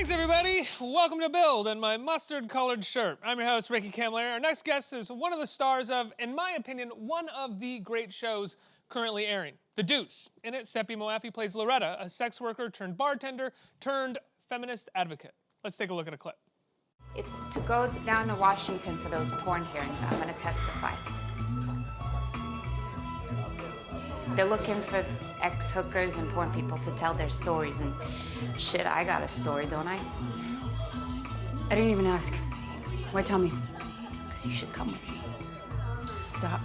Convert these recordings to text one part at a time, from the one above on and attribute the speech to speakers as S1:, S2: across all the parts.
S1: Thanks, everybody. Welcome to Build and my mustard-colored shirt. I'm your host, Ricky Camilleri. Our next guest is one of the stars of, in my opinion, one of the great shows currently airing, The Deuce. In it, Sepideh Moafi plays Loretta, a sex worker turned bartender turned feminist advocate. Let's take a look at a clip.
S2: It's to go down to Washington for those porn hearings. I'm going to testify. They're looking for ex-hookers and porn people to tell their stories, and shit, I got a story, don't I?
S3: I didn't even ask. Why tell me?
S2: Because you should come with me.
S3: Stop.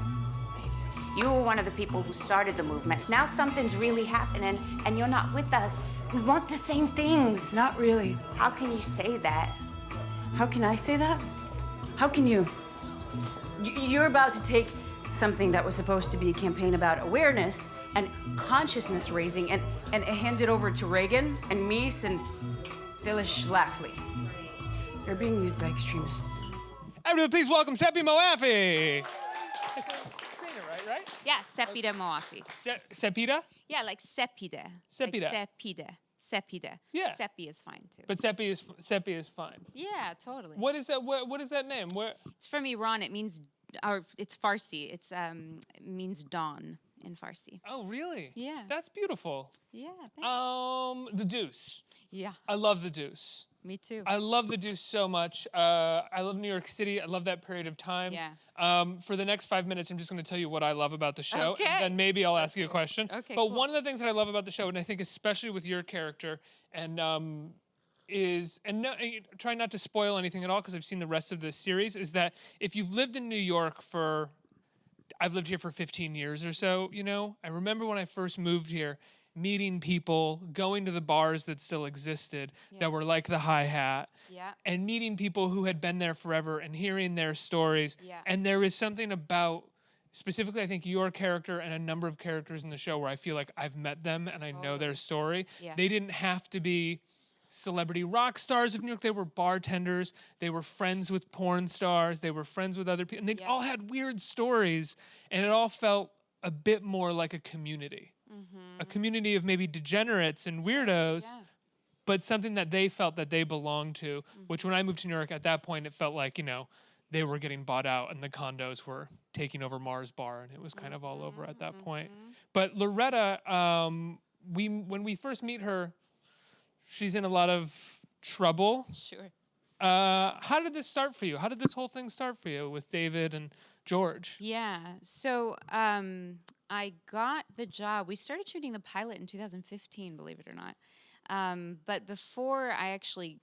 S2: You were one of the people who started the movement. Now something's really happening, and you're not with us. We want the same things.
S3: Not really.
S2: How can you say that?
S3: How can I say that? How can you? You're about to take something that was supposed to be a campaign about awareness and consciousness raising and hand it over to Reagan and Meese and Phyllis Schlafly. You're being used by extremists.
S1: Everybody, please welcome Sepideh Moafi. Saying it right?
S4: Yeah, Sepideh Moafi.
S1: Sepideh?
S4: Yeah, like Sepideh.
S1: Sepideh.
S4: Like Sepideh.
S1: Yeah.
S4: Seppi is fine too.
S1: But Seppi is fine.
S4: Yeah, totally.
S1: What is that? What is that name?
S4: It's from Iran. It means, or it's Farsi. It means dawn in Farsi.
S1: Oh, really?
S4: Yeah.
S1: That's beautiful.
S4: Yeah. Thanks.
S1: The Deuce.
S4: Yeah.
S1: I love The Deuce.
S4: Me too.
S1: I love The Deuce so much. I love New York City. I love that period of time.
S4: Yeah.
S1: For the next 5 minutes, I'm just going to tell you what I love about the show.
S4: Okay.
S1: And then maybe I'll ask you a question.
S4: Okay,
S1: But
S4: cool.
S1: one of the things that I love about the show, and I think especially with your character, and try not to spoil anything at all because I've seen the rest of the series, is that if you've lived in New York I've lived here for 15 years or so, you know? I remember when I first moved here, meeting people, going to the bars that still existed, that were like the Hi-Hat, and meeting people who had been there forever and hearing their stories.
S4: Yeah.
S1: And there is something about, specifically I think your character and a number of characters in the show where I feel like I've met them and I know their story.
S4: Yeah.
S1: They didn't have to be celebrity rock stars of New York. They were bartenders. They were friends with porn stars. They were friends with other people. And they all had weird stories. And it all felt a bit more like a community. A community of maybe degenerates and weirdos, but something that they felt that they belonged to, which when I moved to New York at that point, it felt like, you know, they were getting bought out and the condos were taking over Mars Bar and it was kind of all over at that point. But Loretta, when we first meet her, she's in a lot of trouble.
S4: Sure.
S1: How did this start for you? How did this whole thing start for you with David and George?
S4: Yeah. So I got the job. We started shooting the pilot in 2015, believe it or not. But before I actually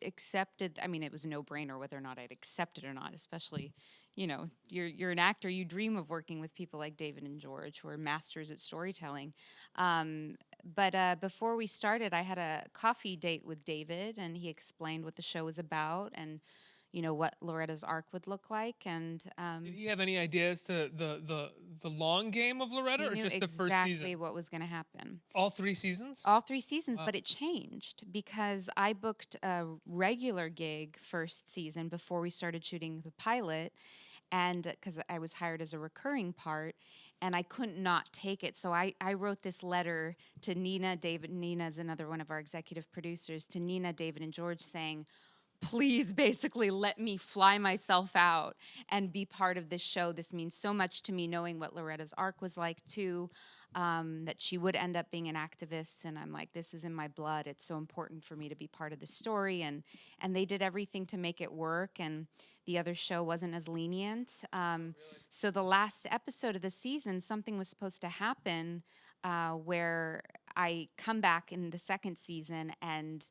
S4: accepted, I mean, it was a no-brainer whether or not I'd accept it or not, especially, you know, you're an actor, you dream of working with people like David and George, who are masters at storytelling. But before we started, I had a coffee date with David, and he explained what the show was about and, you know, what Loretta's arc would look like. And
S1: did he have any ideas to the long game of Loretta, or just the first season?
S4: Exactly what was going to happen.
S1: All 3 seasons?
S4: All 3 seasons, but it changed because I booked a regular gig first season before we started shooting the pilot, and because I was hired as a recurring part, and I couldn't not take it. So I wrote this letter to Nina, David. Nina's another one of our executive producers, to Nina, David, and George, saying, please basically let me fly myself out and be part of this show. This means so much to me, knowing what Loretta's arc was like too, that she would end up being an activist. And I'm like, this is in my blood. It's so important for me to be part of the story. And they did everything to make it work. And the other show wasn't as lenient. So the last episode of the season, something was supposed to happen where I come back in the second season, and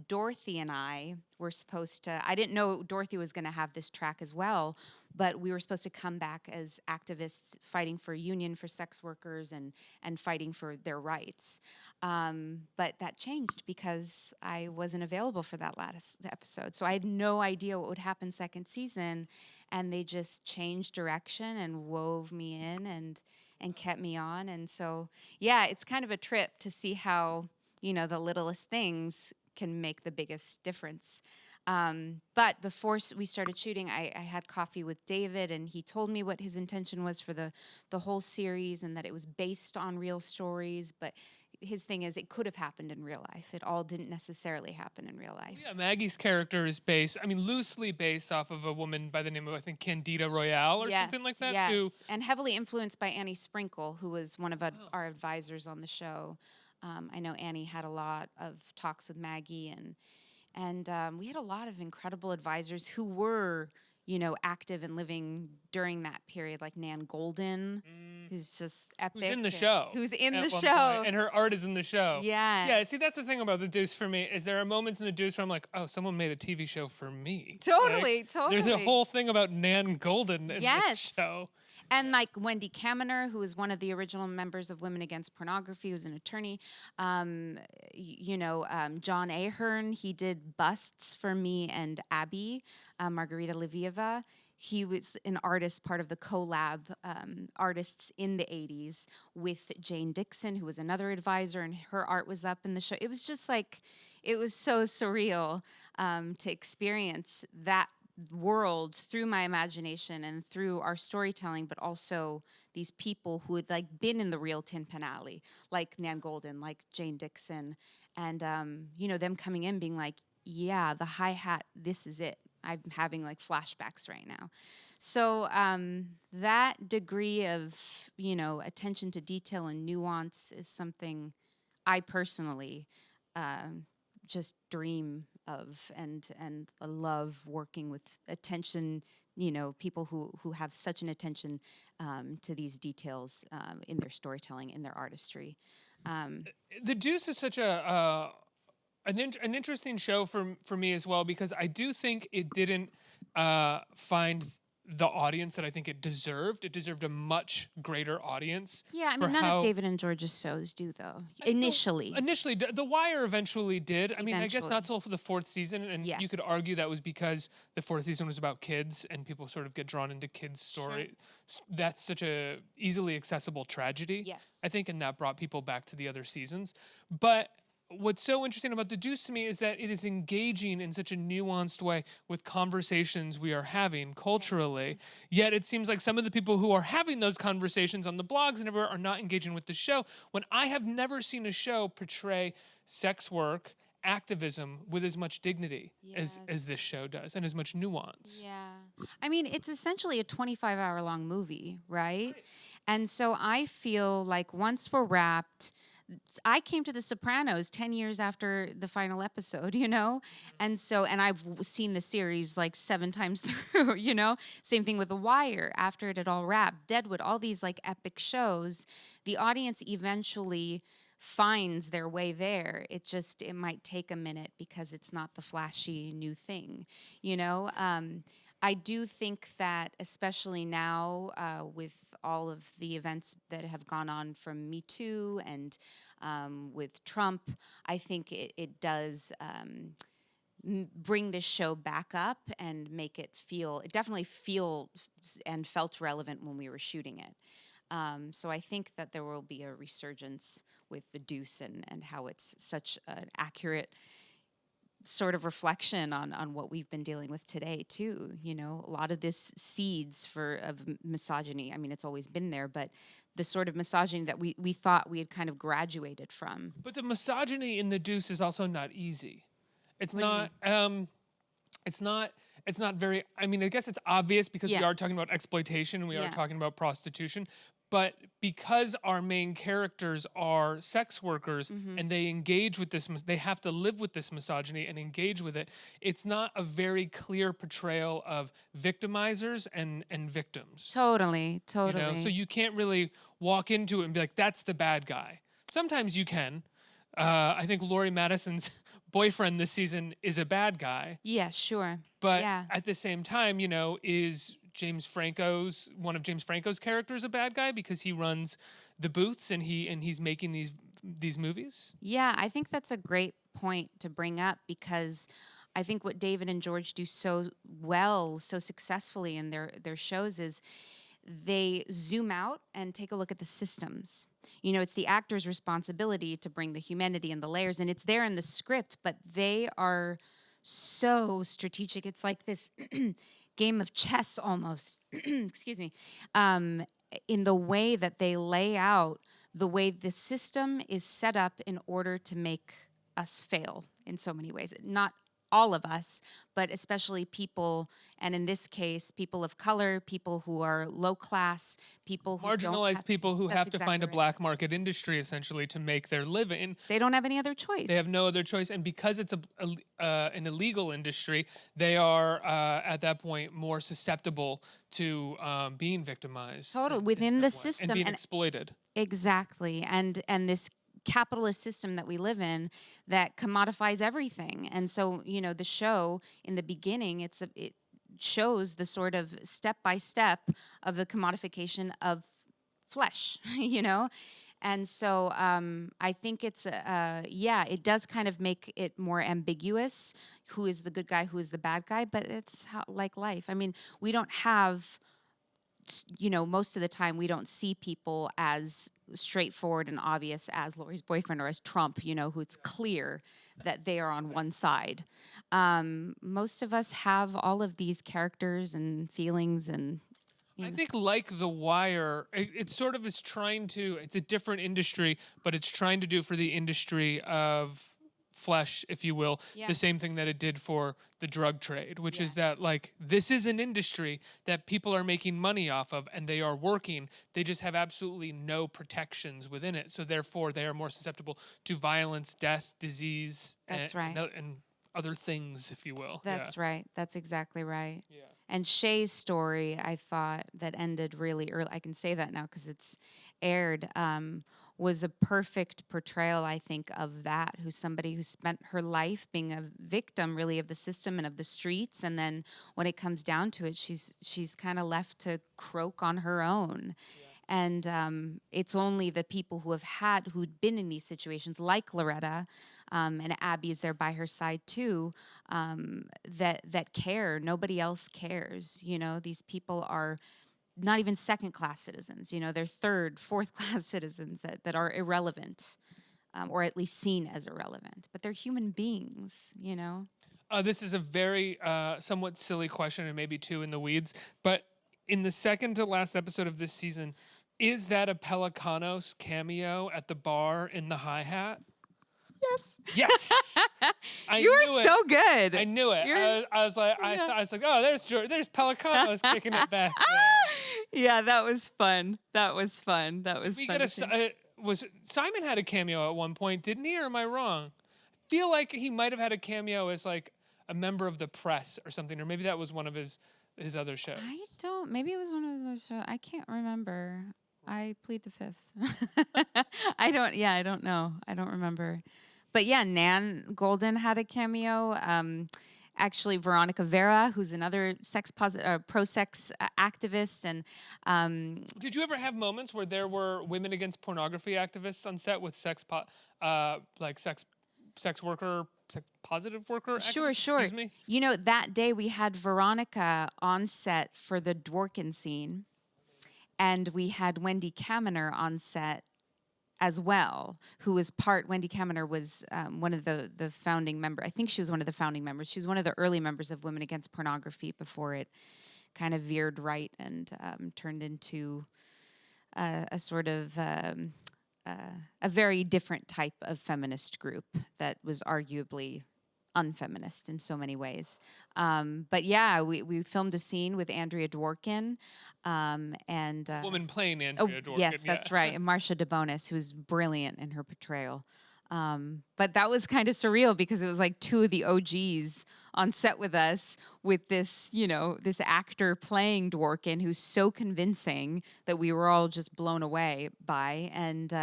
S4: Dorothy and I were supposed to, I didn't know Dorothy was going to have this track as well, but we were supposed to come back as activists fighting for a union for sex workers and fighting for their rights. But that changed because I wasn't available for that last episode. So I had no idea what would happen second season, and they just changed direction and wove me in and kept me on. And so, yeah, it's kind of a trip to see how, you know, the littlest things can make the biggest difference. But before we started shooting, I had coffee with David, and he told me what his intention was for the whole series, and that it was based on real stories, but his thing is it could have happened in real life. It all didn't necessarily happen in real life.
S1: Yeah, Maggie's character is based, I mean, loosely based off of a woman by the name of, I think, Candida Royale or something like that.
S4: Yes,
S1: Who,
S4: and heavily influenced by Annie Sprinkle, who was one of our advisors on the show. I know Annie had a lot of talks with Maggie, and we had a lot of incredible advisors who were, active and living during that period, like Nan Golden, who's just epic.
S1: who's in the show.
S4: Who's in
S1: at
S4: the
S1: one
S4: show.
S1: point, and her art is in the show.
S4: Yeah.
S1: Yeah, see, that's the thing about The Deuce for me, is there are moments in The Deuce where I'm like, oh, someone made a TV show for me.
S4: Totally,
S1: There's a
S4: totally.
S1: whole thing about Nan Golden in
S4: Yes.
S1: this show.
S4: And like Wendy Kaminer, who was one of the original members of Women Against Pornography, who's an attorney. John Ahern, he did busts for me and Abby, Margarita Livieva. He was an artist, part of the collab artists in the 80s with Jane Dixon, who was another advisor, and her art was up in the show. It was just like, it was so surreal to experience that world through my imagination and through our storytelling, but also these people who had like been in the real Tin Pan Alley, like Nan Golden, like Jane Dixon, and them coming in being like, yeah, the hi-hat, this is it. I'm having like flashbacks right now. So that degree of, attention to detail and nuance is something I personally just dream of and love working with attention, people who have such an attention to these details in their storytelling, in their artistry.
S1: The Deuce is such an interesting show for me as well, because I do think it didn't find the audience that I think it deserved. It deserved a much greater audience.
S4: Yeah, I mean, none of David and George's shows do, though. Initially.
S1: Initially, The Wire eventually did. I mean, I guess
S4: Eventually.
S1: not till for the fourth season, and
S4: Yes.
S1: you could argue that was because the fourth season was about kids, and people sort of get drawn into kids' story. That's such a easily accessible tragedy.
S4: Yes.
S1: I think, and that brought people back to the other seasons. But what's so interesting about The Deuce to me is that it is engaging in such a nuanced way with conversations we are having culturally. Yet it seems like some of the people who are having those conversations on the blogs and everywhere are not engaging with the show, when I have never seen a show portray sex work, activism with as much dignity as this show does, and as much nuance.
S4: Yeah. I mean, it's essentially a 25-hour-long movie, right? And so I feel like once we're wrapped, I came to The Sopranos 10 years after the final episode, And so, and I've seen the series like 7 times through, Same thing with The Wire. After it had all wrapped, Deadwood, all these like epic shows, the audience eventually finds their way there. It might take a minute because it's not the flashy new thing, I do think that, especially now with all of the events that have gone on from Me Too and with Trump, I think it does bring this show back up and make it definitely feel and felt relevant when we were shooting it. So I think that there will be a resurgence with The Deuce and how it's such an accurate sort of reflection on what we've been dealing with today too. A lot of this seeds of misogyny. I mean, it's always been there, but the sort of misogyny that we thought we had kind of graduated from.
S1: But the misogyny in The Deuce is also not easy. It's
S4: What do you
S1: not. It's not very. I mean, I guess it's obvious because we
S4: Yeah.
S1: are talking about exploitation and we are
S4: Yeah.
S1: talking about prostitution. But because our main characters are sex workers and they engage with this, they have to live with this misogyny and engage with it. It's not a very clear portrayal of victimizers and victims.
S4: Totally.
S1: So you can't really walk into it and be like, "That's the bad guy." Sometimes you can. I think Laurie Madison's boyfriend this season is a bad guy.
S4: Yeah, sure.
S1: But
S4: yeah.
S1: at the same time, is one of James Franco's characters a bad guy because he runs the booths and he's making these movies?
S4: Yeah, I think that's a great point to bring up because I think what David and George do so well, so successfully in their shows is they zoom out and take a look at the systems. It's the actor's responsibility to bring the humanity and the layers, and it's there in the script, but they are so strategic. It's like this game of chess almost, excuse me, in the way that they lay out the way the system is set up in order to make us fail in so many ways. Not all of us, but especially people, and in this case, people of color, people who are low class, people who
S1: Marginalized people who
S4: That's
S1: have to find
S4: exactly
S1: a
S4: right.
S1: black market industry essentially to make their living.
S4: They don't have any other choice.
S1: They have no other choice, and because it's an illegal industry, they are at that point more susceptible to being victimized.
S4: Total
S1: in
S4: within
S1: some
S4: the
S1: way,
S4: system
S1: and being exploited.
S4: Exactly. And this capitalist system that we live in that commodifies everything. And so, the show in the beginning, it shows the sort of step by step of the commodification of flesh, And so I think it's, it does kind of make it more ambiguous who is the good guy, who is the bad guy, but it's like life. I mean, we don't have most of the time we don't see people as straightforward and obvious as Lori's boyfriend or as Trump, who it's clear that they are on one side. Most of us have all of these characters and feelings and
S1: I think like The Wire, it sort of is trying to, it's a different industry, but it's trying to do for the industry of flesh, if you will, the same thing that it did for the drug trade, which is that like this is an industry that people are making money off of and they are working. They just have absolutely no protections within it. So therefore they are more susceptible to violence, death, disease,
S4: That's right.
S1: and other things, if you will.
S4: That's right. That's exactly right.
S1: Yeah.
S4: And Shay's story, I thought that ended really early. I can say that now because it's aired. Was a perfect portrayal, I think, of that. Who's somebody who spent her life being a victim, really, of the system and of the streets, and then when it comes down to it, she's kind of left to croak on her own. And it's only the people who'd been in these situations, like Loretta, and Abby is there by her side too, that care. Nobody else cares. These people are not even second-class citizens. They're third, fourth-class citizens that are irrelevant, or at least seen as irrelevant. But they're human beings.
S1: This is a very somewhat silly question and maybe too in the weeds, but in the second to last episode of this season, is that a Pelecanos cameo at the bar in the hi-hat? Yes. I
S4: You
S1: knew
S4: are
S1: it.
S4: so good.
S1: I knew it. I was like, oh, there's Pelecanos kicking it back.
S4: Yeah, that was fun. That was fun.
S1: We
S4: fun.
S1: get was Simon had a cameo at one point, didn't he? Or am I wrong? I feel like he might have had a cameo as like a member of the press or something, or maybe that was one of his other shows.
S4: Maybe it was one of those shows. I can't remember. I plead the fifth. I don't know. I don't remember. But yeah, Nan Golden had a cameo. Actually, Veronica Vera, who's another pro-sex activist. And
S1: did you ever have moments where there were women against pornography activists on set with sex positive worker?
S4: Sure.
S1: Excuse me?
S4: That day we had Veronica on set for the Dworkin scene, and we had Wendy Kaminer on set as well, who was Wendy Kaminer was one of the founding members. I think she was one of the founding members. She was one of the early members of Women Against Pornography before it kind of veered right and turned into a sort of a very different type of feminist group that was arguably unfeminist in so many ways. But yeah, we filmed a scene with Andrea Dworkin. And
S1: woman playing Andrea Dworkin.
S4: Yes, that's right. And Marcia DeBonis, who was brilliant in her portrayal. But that was kind of surreal because it was like two of the OGs on set with us with this, this actor playing Dworkin who's so convincing that we were all just blown away by. And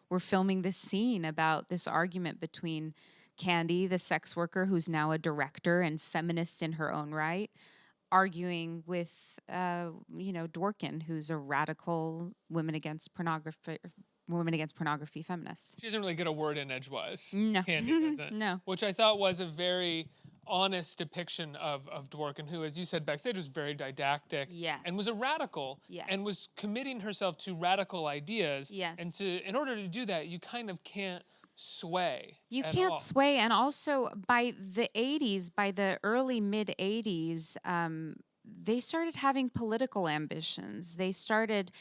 S4: we're filming this scene about this argument between Candy, the sex worker who's now a director and feminist in her own right, arguing with, Dworkin, who's a radical women against pornography feminist.
S1: She doesn't really get a word in edgewise.
S4: No.
S1: Candy doesn't.
S4: No.
S1: Which I thought was a very honest depiction of Dworkin, who, as you said backstage, was very didactic.
S4: Yes.
S1: And was a radical.
S4: Yes.
S1: And was committing herself to radical ideas.
S4: Yes.
S1: And in order to do that, you kind of can't sway.
S4: You
S1: at
S4: can't
S1: all.
S4: sway. And also by the 80s, by the early mid 80s, they started having political ambitions. They started,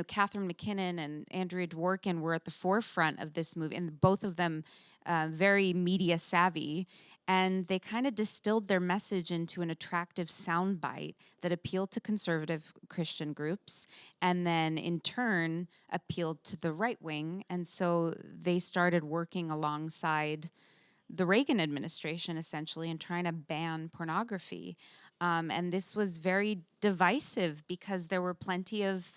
S4: Catherine McKinnon and Andrea Dworkin were at the forefront of this movie, and both of them very media savvy. And they kind of distilled their message into an attractive soundbite that appealed to conservative Christian groups and then in turn appealed to the right wing. And so they started working alongside the Reagan administration essentially and trying to ban pornography. And this was very divisive because there were plenty of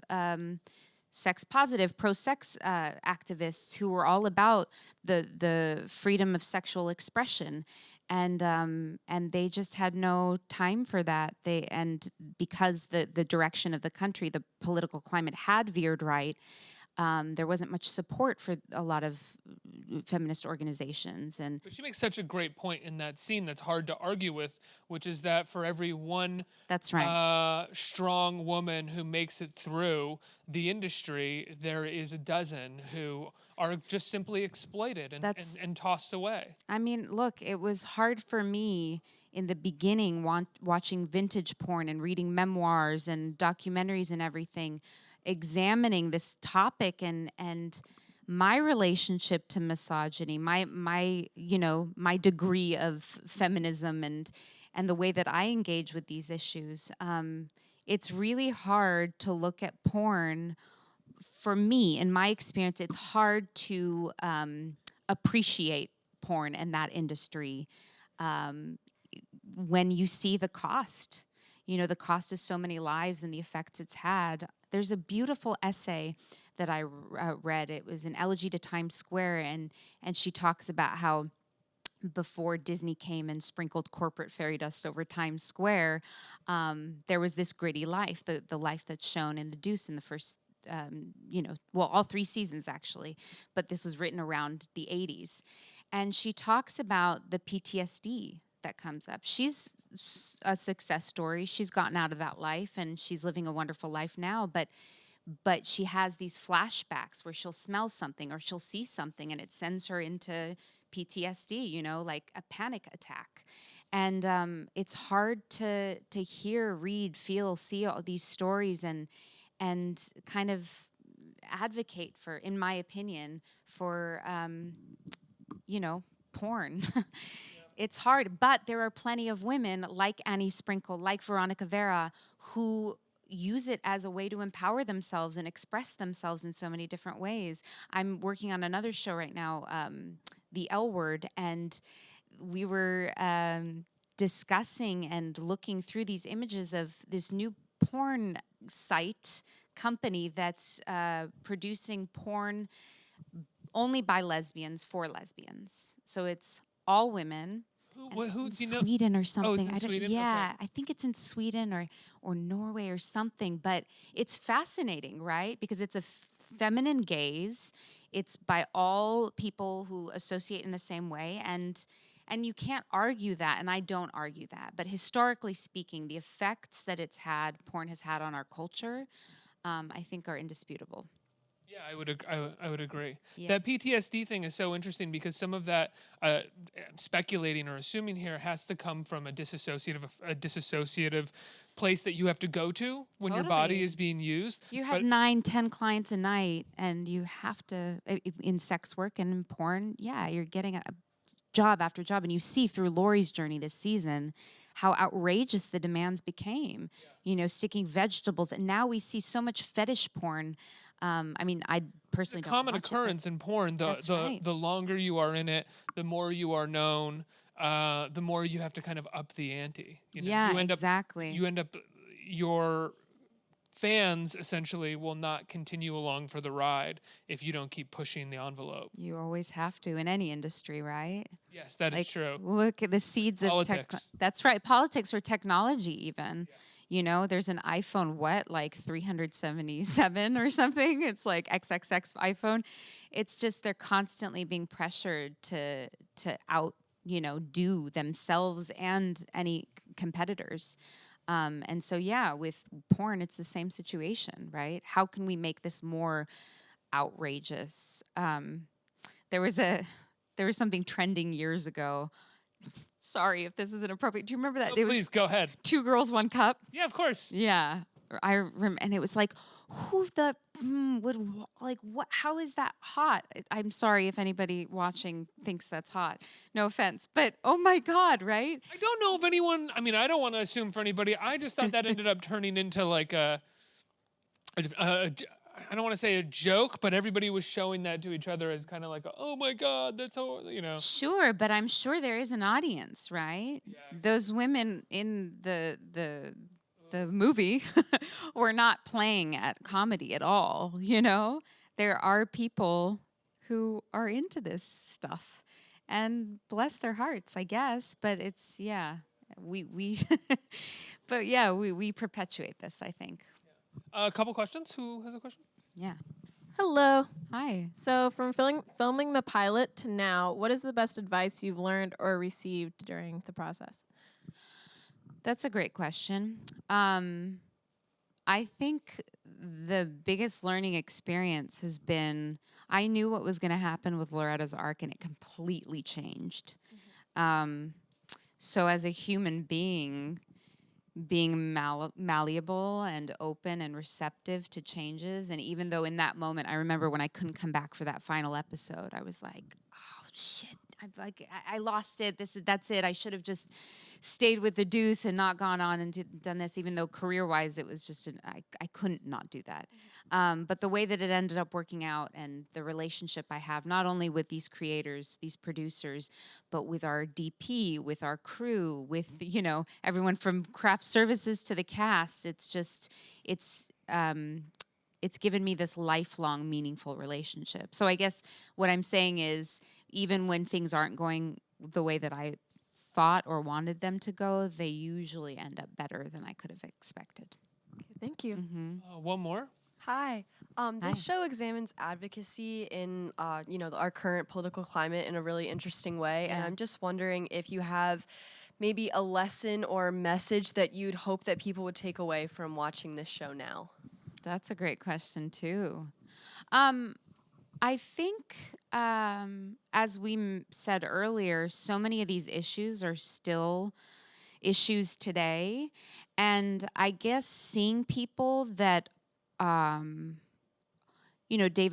S4: sex positive, pro sex activists who were all about the freedom of sexual expression. And they just had no time for that. Because the direction of the country, the political climate had veered right, there wasn't much support for a lot of feminist organizations.
S1: But she makes such a great point in that scene that's hard to argue with, which is that for every one
S4: That's right.
S1: strong woman who makes it through the industry, there is a dozen who are just simply exploited and tossed away.
S4: I mean, look, it was hard for me in the beginning watching vintage porn and reading memoirs and documentaries and everything, examining this topic and my relationship to misogyny, my degree of feminism and the way that I engage with these issues. It's really hard to look at porn. For me, in my experience, it's hard to appreciate porn and that industry when you see the cost. The cost of so many lives and the effects it's had. There's a beautiful essay that I read. It was an elegy to Times Square, and she talks about how before Disney came and sprinkled corporate fairy dust over Times Square, there was this gritty life, the life that's shown in the Deuce in the first, all 3 seasons actually, but this was written around the 80s. And she talks about the PTSD that comes up. She's a success story. She's gotten out of that life and she's living a wonderful life now, but she has these flashbacks where she'll smell something or she'll see something and it sends her into PTSD, like a panic attack. And it's hard to hear, read, feel, see all these stories and kind of advocate for, in my opinion, for, porn. It's hard, but there are plenty of women like Annie Sprinkle, like Veronica Vera, who use it as a way to empower themselves and express themselves in so many different ways. I'm working on another show right now, The L Word, and we were discussing and looking through these images of this new porn site company that's producing porn only by lesbians for lesbians. So it's all women.
S1: Who
S4: It's
S1: do
S4: in
S1: you know?
S4: Sweden or
S1: Oh,
S4: something.
S1: it's in Sweden?
S4: Yeah,
S1: Okay.
S4: I think it's in Sweden or Norway or something. But it's fascinating, right? Because it's a feminine gaze. It's by all people who associate in the same way, and you can't argue that, and I don't argue that. But historically speaking, the effects that porn has had on our culture, I think are indisputable.
S1: Yeah, I would agree.
S4: Yeah.
S1: That PTSD thing is so interesting because some of that speculating or assuming here has to come from a disassociative place that you have to go to when your body
S4: Totally.
S1: is being used.
S4: You have
S1: But
S4: 9, 10 clients a night, and you have to, in sex work and in porn, yeah, you're getting a job after job. And you see through Lori's journey this season how outrageous the demands became, sticking vegetables. And now we see so much fetish porn. I personally
S1: it's a
S4: don't
S1: common
S4: watch it,
S1: occurrence in porn.
S4: That's right.
S1: The longer you are in it, the more you are known, the more you have to kind of up the ante.
S4: Yeah,
S1: you end
S4: exactly.
S1: Your fans essentially will not continue along for the ride if you don't keep pushing the envelope.
S4: You always have to in any industry, right?
S1: Yes, that is true.
S4: Look at the seeds of
S1: Politics.
S4: That's right, politics or technology even. There's an iPhone, 377 or something? It's like XXX iPhone. It's just they're constantly being pressured to out, do themselves and any competitors. And so, yeah, with porn, it's the same situation, right? How can we make this more outrageous? There was something trending years ago. Sorry if this is inappropriate. Do you remember that?
S1: Oh,
S4: It was
S1: please go ahead.
S4: 2 girls, 1 cup.
S1: Yeah, of course.
S4: Yeah, and it was like, who the like what? How is that hot? I'm sorry if anybody watching thinks that's hot. No offense, but oh my God, right?
S1: I don't know if anyone. I mean, I don't want to assume for anybody. I just thought that ended up turning into like I don't want to say a joke, but everybody was showing that to each other as kind of like, oh my God, that's how, you know.
S4: Sure, but I'm sure there is an audience, right?
S1: Yeah.
S4: Those women in the movie were not playing at comedy at all, you know? There are people who are into this stuff. And bless their hearts, I guess, but it's we but yeah, we perpetuate this, I think.
S1: A couple questions. Who has a question?
S4: Yeah.
S5: Hello.
S4: Hi.
S5: So, from filming the pilot to now, what is the best advice you've learned or received during the process?
S4: That's a great question. I think the biggest learning experience has been I knew what was going to happen with Loretta's arc, and it completely changed. So, as a human being malleable and open and receptive to changes, and even though in that moment, I remember when I couldn't come back for that final episode, I was like, oh shit. I lost it. That's it. I should have just stayed with the Deuce and not gone on and done this, even though career-wise it was just I couldn't not do that. But the way that it ended up working out and the relationship I have, not only with these creators, these producers, but with our DP, with our crew, with everyone from craft services to the cast, it's given me this lifelong meaningful relationship. So I guess what I'm saying is, even when things aren't going the way that I thought or wanted them to go, they usually end up better than I could have expected.
S5: Okay, thank you.
S1: One more.
S6: Hi.
S4: Hi.
S6: This show examines advocacy in, our current political climate in a really interesting way. And
S4: Yeah.
S6: I'm just wondering if you have maybe a lesson or a message that you'd hope that people would take away from watching this show now.
S4: That's a great question, too. I think, as we said earlier, so many of these issues are still issues today. And I guess seeing people that, David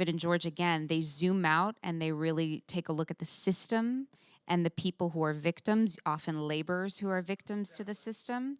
S4: and George, again, they zoom out and they really take a look at the system and the people who are victims, often laborers who are victims to the system.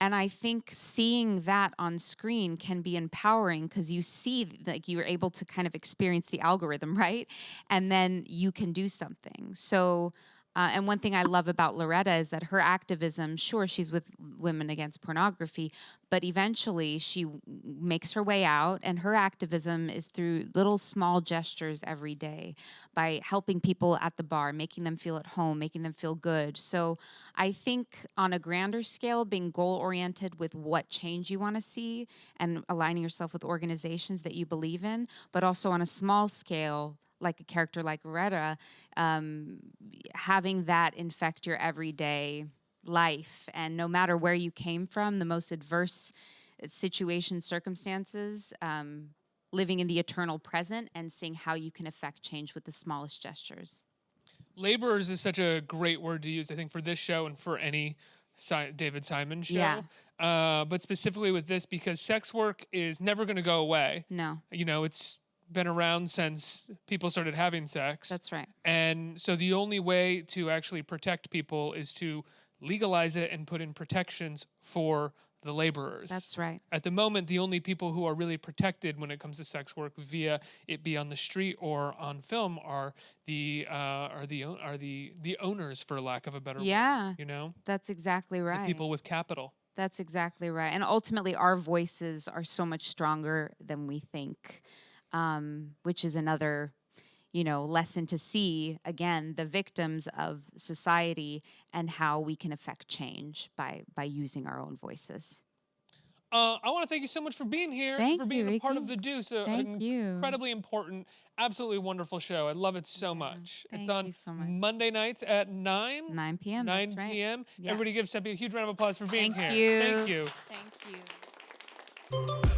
S4: And I think seeing that on screen can be empowering because you see, like, you're able to kind of experience the algorithm, right? And then you can do something. So, and one thing I love about Loretta is that her activism, sure, she's with Women Against Pornography, but eventually she makes her way out, and her activism is through little small gestures every day by helping people at the bar, making them feel at home, making them feel good. So I think on a grander scale, being goal-oriented with what change you want to see and aligning yourself with organizations that you believe in, but also on a small scale, like a character like Loretta, having that infect your everyday life. And no matter where you came from, the most adverse situations, circumstances, living in the eternal present and seeing how you can affect change with the smallest gestures.
S1: Laborers is such a great word to use, I think, for this show and for any David Simon show.
S4: Yeah.
S1: But specifically with this, because sex work is never going to go away.
S4: No.
S1: It's been around since people started having sex.
S4: That's right.
S1: And so the only way to actually protect people is to legalize it and put in protections for the laborers.
S4: That's right.
S1: At the moment, the only people who are really protected when it comes to sex work via it be on the street or on film are the owners, for lack of a better
S4: Yeah.
S1: word.
S4: That's exactly right.
S1: The people with capital.
S4: That's exactly right. And ultimately, our voices are so much stronger than we think, which is another, lesson to see, again, the victims of society and how we can affect change by using our own voices.
S1: I want to thank you so much for being here,
S4: Thank
S1: for being
S4: you,
S1: a part
S4: Ricky.
S1: of the Deuce.
S4: Thank you.
S1: Incredibly important, absolutely wonderful show. I love it so much.
S4: thank
S1: It's on
S4: you so much.
S1: Monday nights at 9.
S4: 9 p.m.
S1: 9
S4: That's right.
S1: p.m.
S4: Yeah.
S1: Everybody give Sepideh a huge round of applause for being
S4: Thank
S1: here.
S4: you.
S1: Thank you.
S4: Thank you.